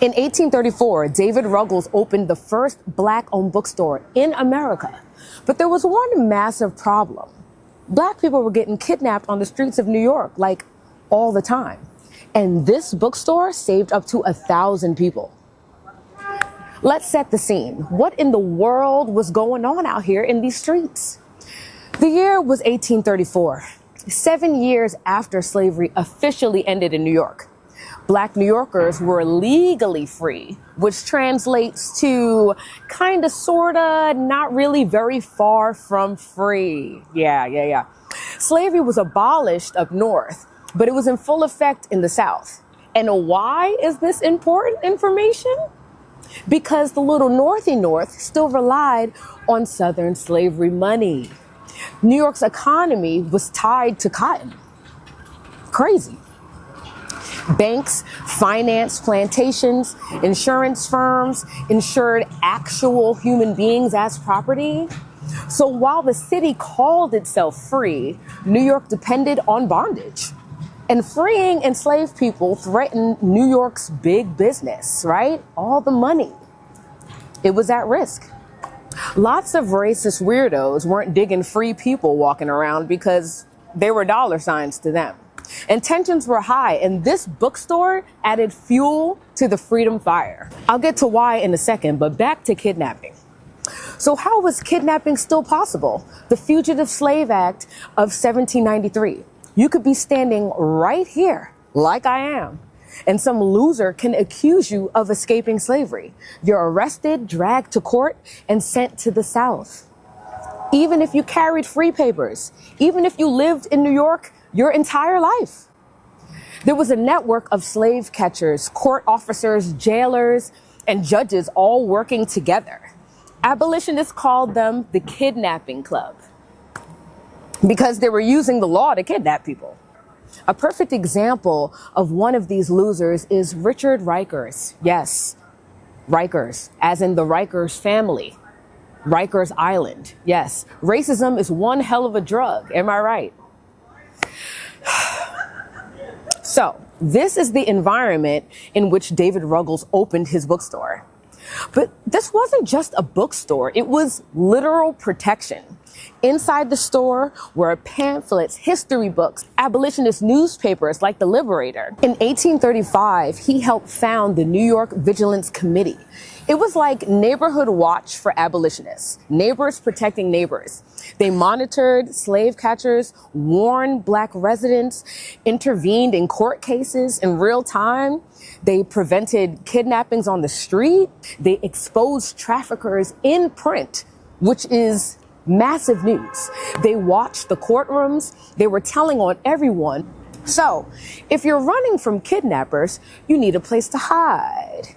In 1834, David Ruggles opened the first Black-owned bookstore in America. But there was one massive problem. Black people were getting kidnapped on the streets of New York, like all the time. And this bookstore saved up to 1,000 people. Let's set the scene. What in the world was going on out here in these streets? The year was 1834, 7 years after slavery officially ended in New York. Black New Yorkers were legally free, which translates to kinda, sorta, not really very far from free. Yeah. Slavery was abolished up north, but it was in full effect in the South. And why is this important information? Because the little Northy North still relied on Southern slavery money. New York's economy was tied to cotton. Crazy. Banks financed plantations, insurance firms insured actual human beings as property. So while the city called itself free, New York depended on bondage. And freeing enslaved people threatened New York's big business, right? All the money. It was at risk. Lots of racist weirdos weren't digging free people walking around because they were dollar signs to them. And tensions were high, and this bookstore added fuel to the freedom fire. I'll get to why in a second, but back to kidnapping. So how was kidnapping still possible? The Fugitive Slave Act of 1793. You could be standing right here, like I am, and some loser can accuse you of escaping slavery. You're arrested, dragged to court, and sent to the South. Even if you carried free papers, even if you lived in New York your entire life. There was a network of slave catchers, court officers, jailers, and judges all working together. Abolitionists called them the Kidnapping Club because they were using the law to kidnap people. A perfect example of one of these losers is Richard Rikers. Yes, Rikers, as in the Rikers family. Rikers Island. Yes, racism is one hell of a drug. Am I right? So, this is the environment in which David Ruggles opened his bookstore. But this wasn't just a bookstore, it was literal protection. Inside the store were pamphlets, history books, abolitionist newspapers like the Liberator. In 1835, he helped found the New York Vigilance Committee. It was like neighborhood watch for abolitionists, neighbors protecting neighbors. They monitored slave catchers, warned Black residents, intervened in court cases in real time. They prevented kidnappings on the street. They exposed traffickers in print, which is massive news. They watched the courtrooms. They were telling on everyone. So if you're running from kidnappers, you need a place to hide.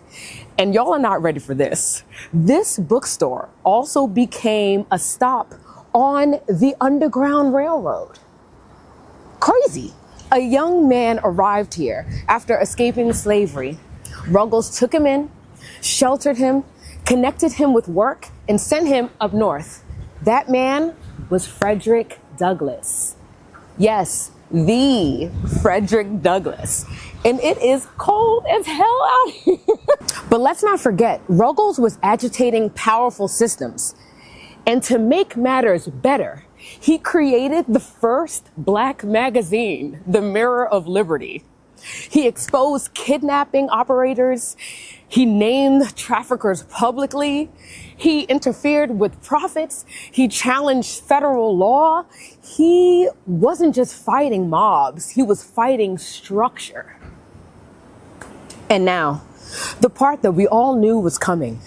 And y'all are not ready for this. This bookstore also became a stop on the Underground Railroad. Crazy. A young man arrived here after escaping slavery. Ruggles took him in, sheltered him, connected him with work, and sent him up north. That man was Frederick Douglass. Yes, the Frederick Douglass. And it is cold as hell out here. But let's not forget, Ruggles was agitating powerful systems. And to make matters better, he created the first Black magazine, the Mirror of Liberty. He exposed kidnapping operators. He named traffickers publicly. He interfered with profits. He challenged federal law. He wasn't just fighting mobs, he was fighting structure. And now, the part that we all knew was coming.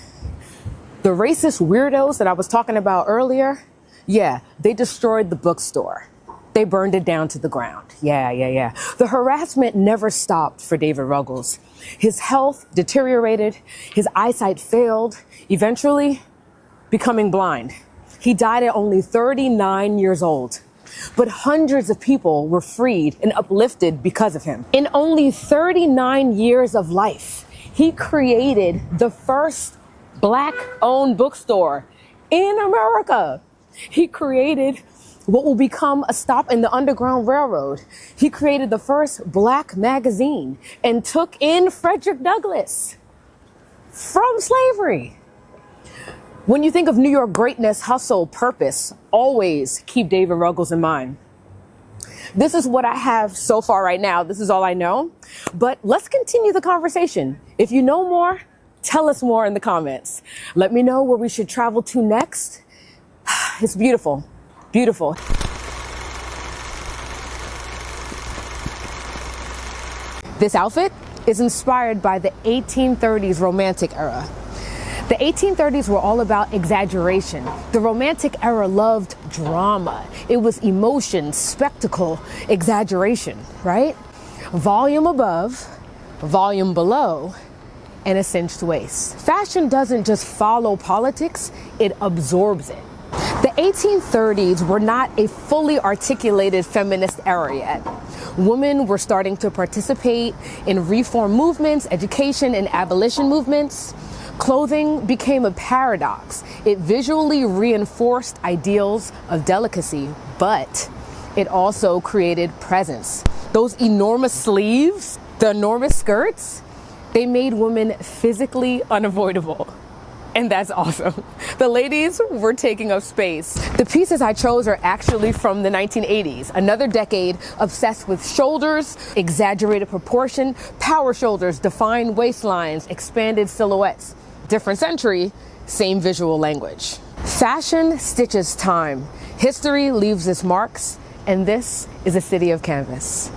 The racist weirdos that I was talking about earlier, yeah, they destroyed the bookstore. They burned it down to the ground. Yeah. The harassment never stopped for David Ruggles. His health deteriorated, his eyesight failed, eventually becoming blind. He died at only 39 years old. But hundreds of people were freed and uplifted because of him. In only 39 years of life, he created the first Black-owned bookstore in America. He created what will become a stop in the Underground Railroad. He created the first Black magazine and took in Frederick Douglass. from slavery. When you think of New York greatness, hustle, purpose, always keep David Ruggles in mind. This is what I have so far right now. This is all I know. But let's continue the conversation. If you know more, tell us more in the comments. Let me know where we should travel to next. It's beautiful, beautiful. This outfit is inspired by the 1830s Romantic era. The 1830s were all about exaggeration. The Romantic era loved drama. It was emotion, spectacle, exaggeration, right? Volume above, volume below, and a cinched waist. Fashion doesn't just follow politics, it absorbs it. The 1830s were not a fully articulated feminist era yet. Women were starting to participate in reform movements, education, and abolition movements. Clothing became a paradox. It visually reinforced ideals of delicacy, but it also created presence. Those enormous sleeves, the enormous skirts, they made women physically unavoidable. And that's awesome. The ladies were taking up space. The pieces I chose are actually from the 1980s, another decade obsessed with shoulders, exaggerated proportion, power shoulders, defined waistlines, expanded silhouettes. Different century, same visual language. Fashion stitches time. History leaves its marks, and this is a city of canvas.